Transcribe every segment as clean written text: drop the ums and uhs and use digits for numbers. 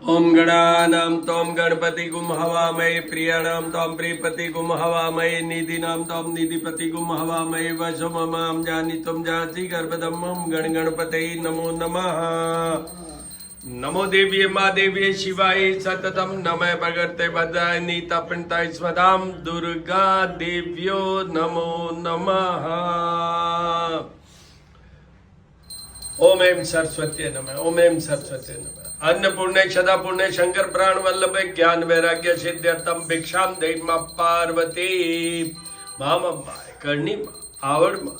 ओम गणानां त्वं गणपतिगुं हवामहे प्रियाणां त्वं प्रियपतिगुं हवामहे निधिनां त्वं निधिपतिगुं हवामहे वसुममां जानीतुं जासि गर्भधम्मं गणगणपतये नमो नमः। नमो देव्ये मा देव्ये शिवाय सततं नमः भगवते भद्राय नीतपृताय स्वदां दुर्गा देव्यो नमो नमः। ओम ऐं सरस्वती नमः। ओम ऐं सरस्वती नमः। अन्नपूर्णे सदापूर्णे शंकर प्राण वल्लभे ज्ञान वैराग्य सिद्ध्यर्थम भिक्षां देहि मां पार्वती मामम्माय कर्णी आवड़ मां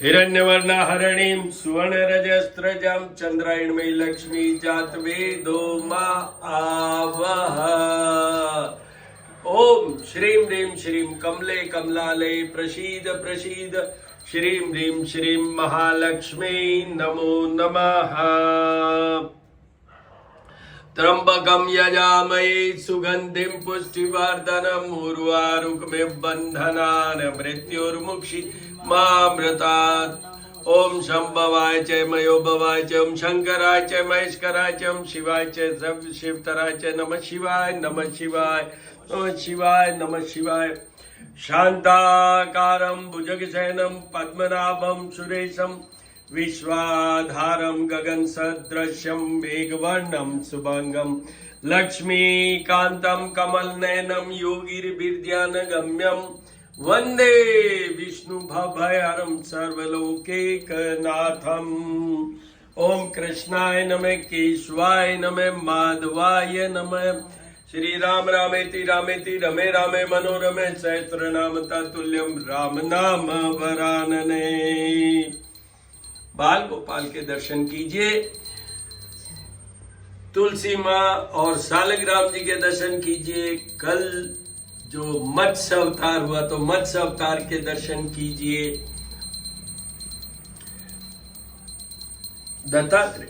हिरण्यवर्णा हरणीं सुवर्ण रजस्त्रजां चंद्रायणमयी लक्ष्मी जात वेदो मा आवह। ओम श्रीं ह्रीं श्रीं कमले कमलालये प्रसीद प्रसीद श्रीं ह्रीं श्रीं महालक्ष्मी नमो नमः। त्र्यंबकं यजामहे सुगंधिं पुष्टिवर्धनम् उर्वारुकमिव बन्धनान् मृत्युर्मुक्षीमामृतात्। ओम शंभवाय च मयोभवाय च ओम शंकराय च महेश्वराय च ओम शिवाय च शिवतराय च नमः शिवाय नमः शिवाय नमः शिवाय नमः शिवाय। शांताकारं भुजगशयनं पद्मनाभं सुरेशं विश्वाधारं गगनसदृशं मेघवर्णं शुभंगं लक्ष्मीकान्तं कमलनयनं योगिर्विद्यानगम्यं वंदे विष्णुभवहरं सर्वलोकैकनाथम्। ओम कृष्णाय नमः केशवाय नमः माधवाय नमः। श्री राम रामेति रामेति रमे रामे मनोरमे सहस्रनाम तत्तुल्यं राम नाम वरानने। बाल गोपाल के दर्शन कीजिए, तुलसी माँ और सालग्राम जी के दर्शन कीजिए। कल जो मत्स्य अवतार हुआ तो मत्स्य अवतार के दर्शन कीजिए। दत्तात्रेय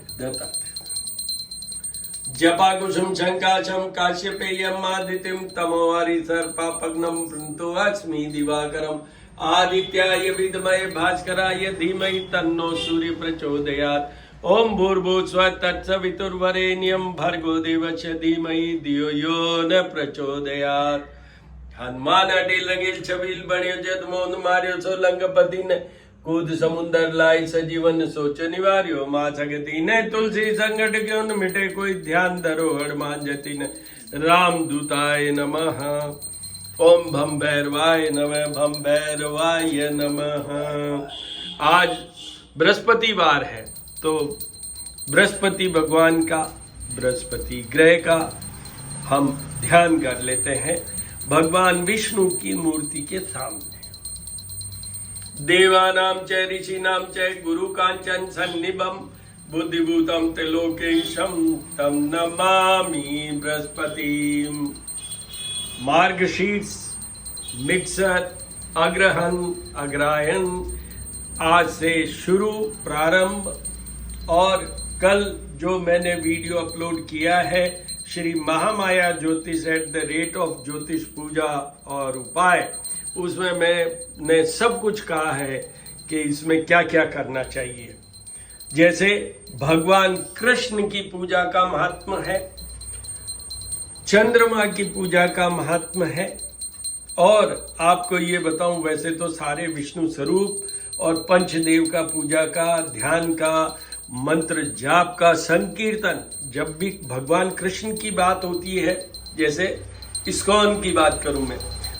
जपाकुशुम शंकाशम काश्यपेयम आदित्यम तमोवारी सर्पापग्नम पृंतो अस्मि दिवाकरम आदित्याय विद्महे भास्कराय धीमहि तन्नो सूर्य प्रचोदयात्। ओम भूर्भुवस्सुवः तत्सवितुर्वरेण्यं भर्गो देवस्य धीमहि धियो यो न प्रचोदयात्। हनुमान अटेल रंगेल छबील बण्यो जद मोहन मार्यो सो लंकपति ने कूद समुंदर लाई सजीवन सोच निवार्यो माँ जगती ने तुलसी संकट क्यों न मिटे कोई ध्यान धरो हनुमान जति ने राम दूताय नमः। ओम भम भैरवाय नमः भम भैरवाय नमः। आज बृहस्पतिवार है तो बृहस्पति भगवान का, बृहस्पति ग्रह का हम ध्यान कर लेते हैं भगवान विष्णु की मूर्ति के सामने। देवानां च ऋषीणां च गुरु कांचन सन्निभं बुद्धिभूतं त्रिलोकेशं तं नमामि बृहस्पतिम्। मार्गशीर्ष, मिक्सर, अग्रहण, अग्रायण आज से शुरू प्रारंभ। और कल जो मैंने वीडियो अपलोड किया है श्री महामाया ज्योतिष @ ज्योतिष पूजा और उपाय, उसमें मैंने सब कुछ कहा है कि इसमें क्या क्या करना चाहिए। जैसे भगवान कृष्ण की पूजा का महात्म है, चंद्रमा की पूजा का महात्म है। और आपको ये बताऊं, वैसे तो सारे विष्णु स्वरूप और पंचदेव का पूजा का, ध्यान का, मंत्र जाप का, संकीर्तन, जब भी भगवान कृष्ण की बात होती है, जैसे इस्कॉन की बात करूं मैं,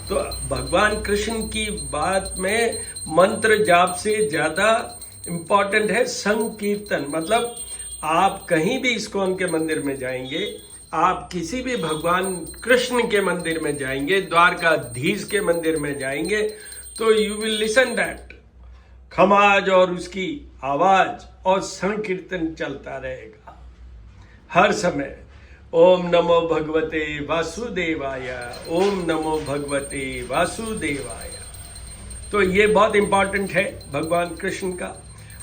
तो भगवान कृष्ण की बात में मंत्र जाप से ज्यादा इम्पोर्टेंट है संकीर्तन। मतलब आप कहीं भी इस्कॉन के मंदिर में जाएंगे, आप किसी भी भगवान कृष्ण के मंदिर में जाएंगे, द्वारकाधीश के मंदिर में जाएंगे, तो you will listen that Khamaj और उसकी आवाज और संकीर्तन चलता रहेगा हर समय। ओम नमो भगवते वासुदेवाय, ओम नमो भगवते वासुदेवाय। तो ये बहुत इंपॉर्टेंट है भगवान कृष्ण का।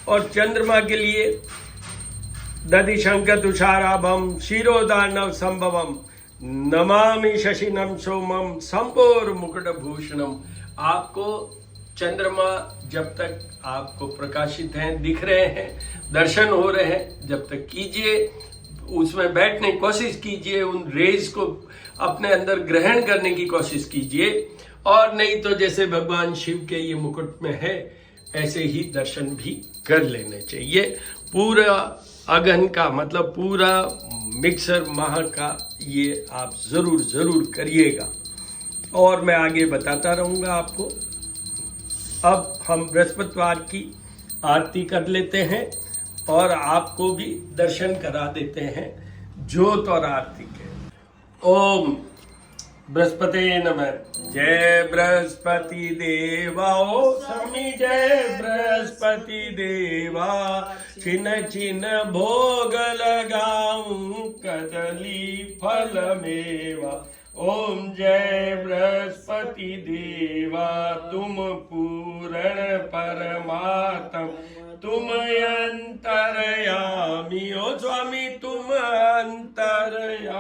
और चंद्रमा के लिए दधिशंक तुषाराभम शिरोदानव संभवम नमामि शशिनम सोमम संपोर मुकुट भूषणम। आपको चंद्रमा जब तक आपको प्रकाशित हैं, दिख रहे हैं, दर्शन हो रहे हैं, जब तक कीजिए। उसमें बैठने की कोशिश कीजिए, उन रेज को अपने अंदर ग्रहण करने की कोशिश कीजिए। और नहीं तो जैसे भगवान शिव के ये मुकुट में है ऐसे ही दर्शन भी कर लेने चाहिए। पूरा अगहन का मतलब पूरा मिक्सर माह का ये आप जरूर करिएगा और मैं आगे बताता रहूँगा आपको। अब हम बृहस्पतिवार की आरती कर लेते हैं और आपको भी दर्शन करा देते हैं ज्योत और आरती के। ओम बृहस्पति नमः। जय बृहस्पति देवा, ओ स्वामी जय बृहस्पति देवा। छिन छिन भोग लगाऊं कदली फल मेवा। ओम जय बृहस्पति देवा, तुम पूर्ण परमात्म, तुम अंतर्यामी। ओ स्वामी तुम अंतर्यामी।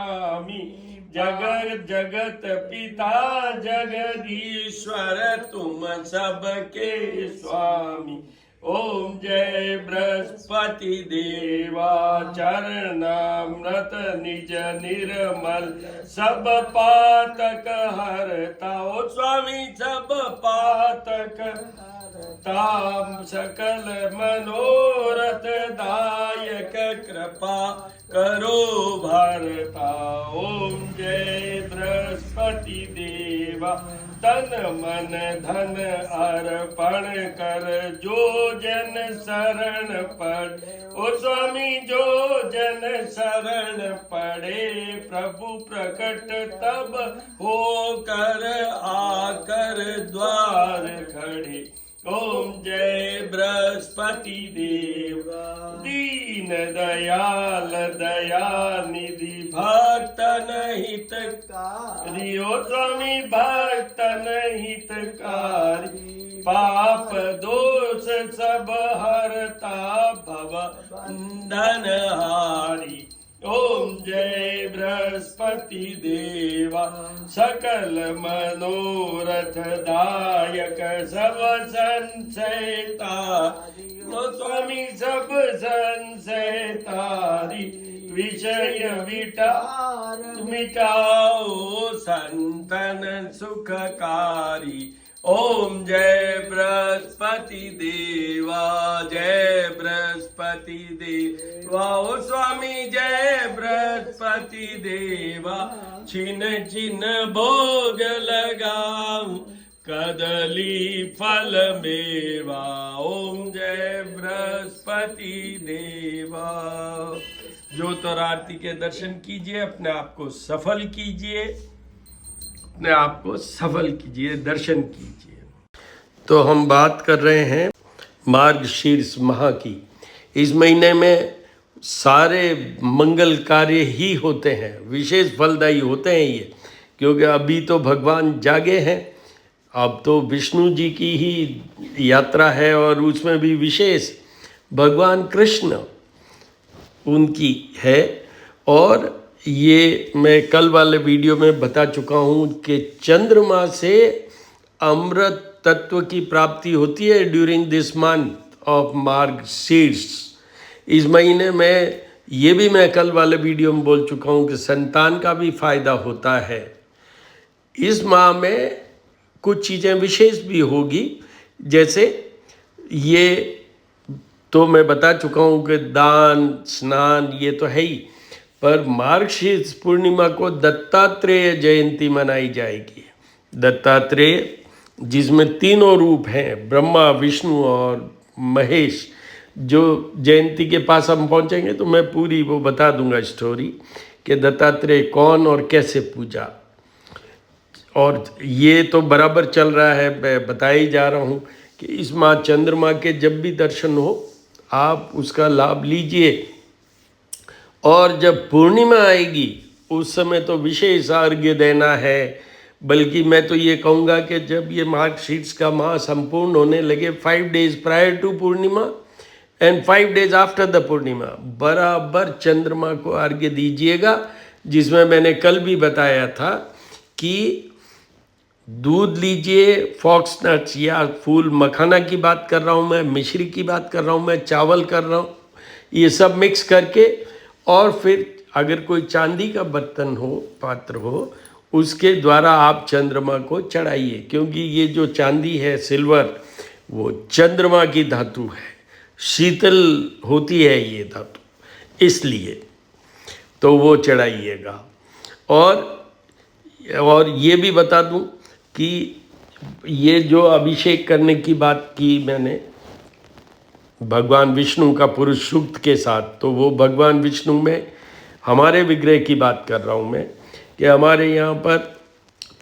जगत पिता जगदीश्वर, तुम सबके स्वामी। ओम जय बृहस्पति देवा, चरणामृत निज निर्मल, सब पातक हरता। ओ स्वामी सब पातक ताम सकल मनोरथ दायक, कृपा करो भरता। ओम जय बृहस्पति देवा, तन मन धन अर्पण कर, जो जन शरण पड़े। ओ स्वामी जो जन शरण पड़े, प्रभु प्रकट तब होकर आकर द्वार खड़े। ओम जय बृहस्पति देवा, दीन दयाल दया निधि, भक्तन हितकारी। ओ स्वामी भक्तन हितकारी, पाप दोष सब हरता, भव बंधन हारी। ओम जय बृहस्पति देवा, सकल मनोरथ दायक, सब संशय तारी। ओ स्वामी सब संशय तारी, विषय मिटाओ संतन सुखकारी। ओम जय बृहस्पति देवा, जय बृहस्पति देवा। ओ स्वामी जय बृहस्पति देवा, छिन छिन भोग लगाऊं कदली फल मेवा। ओम जय बृहस्पति देवा। ज्योत और आरती के दर्शन कीजिए, अपने आप को सफल कीजिए, अपने आप को सफल कीजिए, दर्शन कीजिए। तो हम बात कर रहे हैं मार्गशीर्ष माह की। इस महीने में सारे मंगल कार्य ही होते हैं, विशेष फलदायी होते हैं ये, क्योंकि अभी तो भगवान जागे हैं। अब तो विष्णु जी की ही यात्रा है और उसमें भी विशेष भगवान कृष्ण उनकी है। और ये मैं कल वाले वीडियो में बता चुका हूँ कि चंद्रमा से अमृत तत्व की प्राप्ति होती है ड्यूरिंग दिस मंथ ऑफ मार्गशीर्ष। इस महीने में ये भी मैं कल वाले वीडियो में बोल चुका हूँ कि संतान का भी फायदा होता है। इस माह में कुछ चीज़ें विशेष भी होगी, जैसे ये तो मैं बता चुका हूँ कि दान स्नान ये तो है ही, पर मार्गशीर्ष पूर्णिमा को दत्तात्रेय जयंती मनाई जाएगी। दत्तात्रेय जिसमें तीनों रूप हैं, ब्रह्मा विष्णु और महेश, जो जयंती के पास हम पहुँचेंगे तो मैं पूरी वो बता दूंगा स्टोरी कि दत्तात्रेय कौन और कैसे पूजा। और ये तो बराबर चल रहा है, मैं बताया ही जा रहा हूँ कि इस माह चंद्रमा के जब भी दर्शन हो आप उसका लाभ लीजिए। और जब पूर्णिमा आएगी उस समय तो विशेष अर्घ्य देना है। बल्कि मैं तो ये कहूँगा कि जब ये मार्गशीर्ष का माह संपूर्ण होने लगे, 5 days प्रायर टू पूर्णिमा एंड 5 days आफ्टर द पूर्णिमा, बराबर चंद्रमा को अर्घ्य दीजिएगा। जिसमें मैंने कल भी बताया था कि दूध लीजिए, फॉक्स नट्स या फूल मखाना की बात कर रहा हूँ मैं, मिश्री की बात कर रहा हूँ मैं, चावल कर रहा हूँ, ये सब मिक्स करके और फिर अगर कोई चांदी का बर्तन हो, पात्र हो, उसके द्वारा आप चंद्रमा को चढ़ाइए, क्योंकि ये जो चांदी है, सिल्वर, वो चंद्रमा की धातु है, शीतल होती है ये धातु, इसलिए तो वो चढ़ाइएगा। और ये भी बता दूं कि ये जो अभिषेक करने की बात की मैंने भगवान विष्णु का पुरुष सूक्त के साथ, तो वो भगवान विष्णु में हमारे विग्रह की बात कर रहा हूँ मैं, कि हमारे यहाँ पर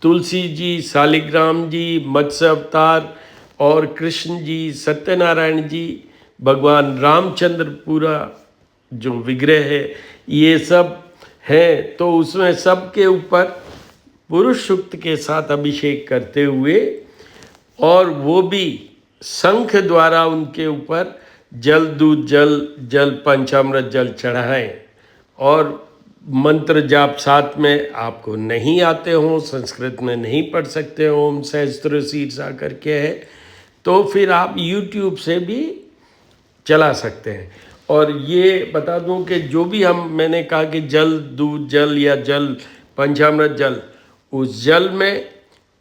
तुलसी जी, शालिग्राम जी, मत्स्य अवतार और कृष्ण जी, सत्यनारायण जी, भगवान रामचंद्र, पूरा जो विग्रह है ये सब है। तो उसमें सब के ऊपर पुरुष सूक्त के साथ अभिषेक करते हुए, और वो भी शंख द्वारा उनके ऊपर जल, दूध, जल पंचामृत जल चढ़ाएं, और मंत्र जाप साथ में आपको नहीं आते हों, संस्कृत में नहीं पढ़ सकते हो, ओम सहस्त्र शीर्षा करके है, तो फिर आप YouTube से भी चला सकते हैं। और ये बता दूं कि जो भी मैंने कहा कि जल, दूध, जल या जल पंचामृत जल, उस जल में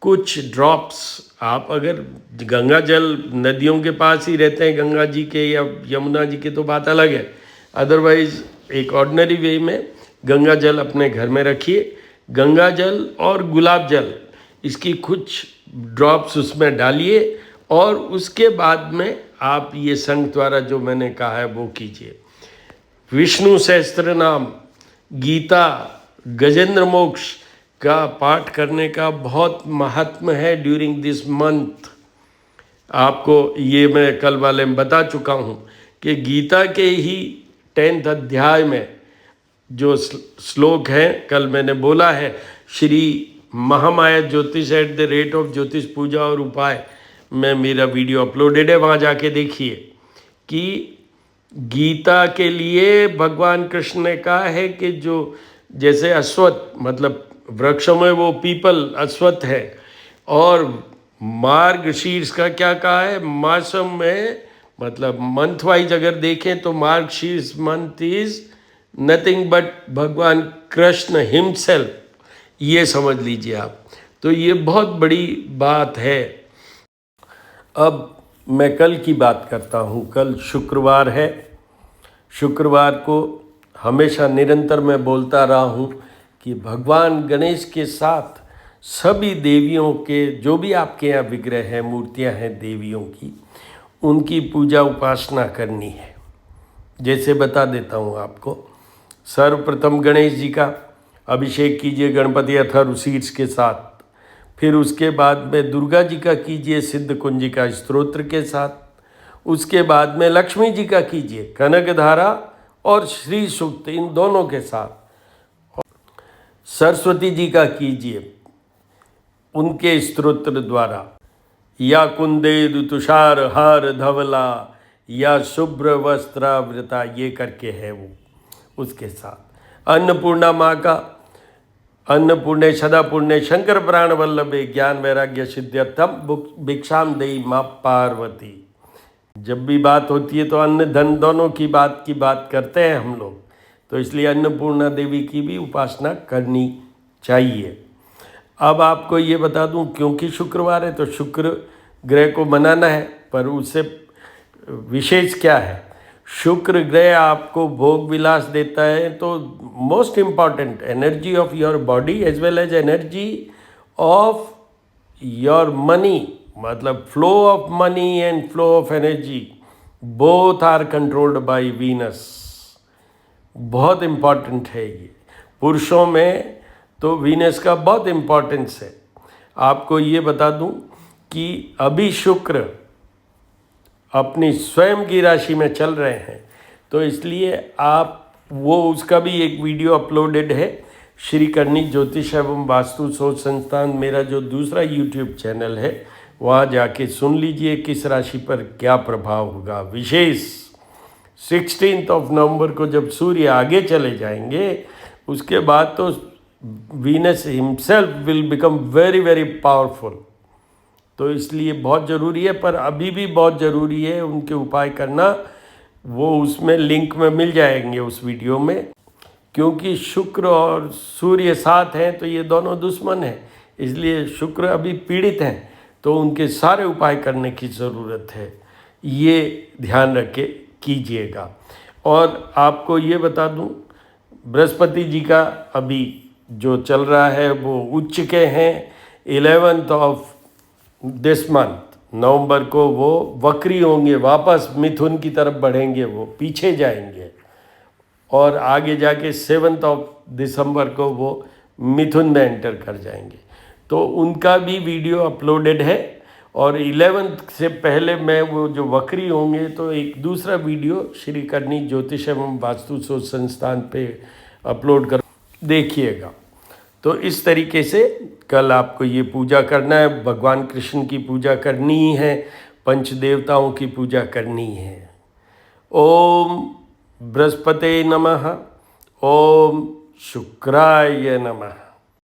कुछ ड्रॉप्स, आप अगर गंगा जल, नदियों के पास ही रहते हैं गंगा जी के या यमुना जी के, तो बात अलग है। अदरवाइज एक ऑर्डिनरी वे में गंगा जल अपने घर में रखिए, गंगा जल और गुलाब जल, इसकी कुछ ड्रॉप्स उसमें डालिए, और उसके बाद में आप ये शंख द्वारा जो मैंने कहा है वो कीजिए। विष्णु सहस्त्र नाम, गीता, गजेंद्र मोक्ष का पाठ करने का बहुत महत्व है ड्यूरिंग दिस मंथ। आपको ये मैं कल वाले में बता चुका हूँ कि गीता के ही 10th अध्याय में जो श्लोक है, कल मैंने बोला है, श्री महामाया ज्योतिष एट द रेट ऑफ ज्योतिष पूजा और उपाय में मेरा वीडियो अपलोडेड है, वहाँ जाके देखिए कि गीता के लिए भगवान कृष्ण ने कहा है कि जो जैसे अश्वत्थ, मतलब वृक्षों में वो पीपल अश्वत्थ है, और मार्ग शीर्ष का क्या कहा है, मासम में, मतलब मंथ वाइज अगर देखें तो मार्ग शीर्ष मंथ इज नथिंग बट भगवान कृष्ण हिमसेल्फ, ये समझ लीजिए आप। तो ये बहुत बड़ी बात है। अब मैं कल की बात करता हूँ। कल शुक्रवार है। शुक्रवार को हमेशा निरंतर मैं बोलता रहा हूँ कि भगवान गणेश के साथ सभी देवियों के, जो भी आपके यहाँ विग्रह हैं, मूर्तियाँ हैं देवियों की, उनकी पूजा उपासना करनी है। जैसे बता देता हूँ आपको। सर्वप्रथम गणेश जी का अभिषेक कीजिए गणपति अथर्व शीर्ष के साथ। फिर उसके बाद में दुर्गा जी का कीजिए सिद्ध कुंजिका स्तोत्र के साथ। उसके बाद में लक्ष्मी जी का कीजिए कनकधारा और श्री सूक्त, इन दोनों के साथ। सरस्वती जी का कीजिए उनके स्तोत्र द्वारा, या कुंदेदु तुषार हार धवला या शुभ्र वस्त्रावृता, ये करके है वो उसके साथ। अन्नपूर्णा माँ का, अन्नपूर्णे सदापूर्णे शंकर प्राण वल्लभे ज्ञान वैराग्य सिद्ध्यर्थम भिक्षाम देई माँ पार्वती। जब भी बात होती है तो अन्न धन दोनों की बात करते हैं हम लोग, तो इसलिए अन्नपूर्णा देवी की भी उपासना करनी चाहिए। अब आपको ये बता दूं, क्योंकि शुक्रवार है तो शुक्र ग्रह को मनाना है, पर उससे विशेष क्या है, शुक्र ग्रह आपको भोग विलास देता है, तो most important energy of your body as well as energy of your money, मतलब flow of money and flow of energy both are controlled by Venus. बहुत इम्पॉर्टेंट है ये। पुरुषों में तो वीनस का बहुत इम्पॉर्टेंस है। आपको ये बता दूं कि अभी शुक्र अपनी स्वयं की राशि में चल रहे हैं, तो इसलिए आप वो, उसका भी एक वीडियो अपलोडेड है, श्री करनी ज्योतिष एवं वास्तु शोध संस्थान, मेरा जो दूसरा यूट्यूब चैनल है, वहाँ जाके सुन लीजिए किस राशि पर क्या प्रभाव होगा। विशेष 16 नवंबर को जब सूर्य आगे चले जाएंगे, उसके बाद तो Venus himself will become very very powerful. तो इसलिए बहुत ज़रूरी है, पर अभी भी बहुत ज़रूरी है उनके उपाय करना। वो उसमें लिंक में मिल जाएंगे उस वीडियो में। क्योंकि शुक्र और सूर्य साथ हैं तो ये दोनों दुश्मन हैं, इसलिए शुक्र अभी पीड़ित हैं, तो उनके सारे उपाय करने की ज़रूरत है, ये ध्यान रख के कीजिएगा। और आपको ये बता दूं, बृहस्पति जी का अभी जो चल रहा है वो उच्च के हैं। 11th ऑफ दिस मंथ नवंबर को वो वक्री होंगे, वापस मिथुन की तरफ बढ़ेंगे, वो पीछे जाएंगे और आगे जाके 7th ऑफ दिसंबर को वो मिथुन में एंटर कर जाएंगे। तो उनका भी वीडियो अपलोडेड है। और 11th से पहले मैं वो जो वक्री होंगे तो एक दूसरा वीडियो श्री करनी ज्योतिष एवं वास्तु शोध संस्थान पे अपलोड कर देखिएगा। तो इस तरीके से कल आपको ये पूजा करना है, भगवान कृष्ण की पूजा करनी ही है, पंच देवताओं की पूजा करनी है। ओम बृहस्पते नमः। ओम शुक्राय नमः।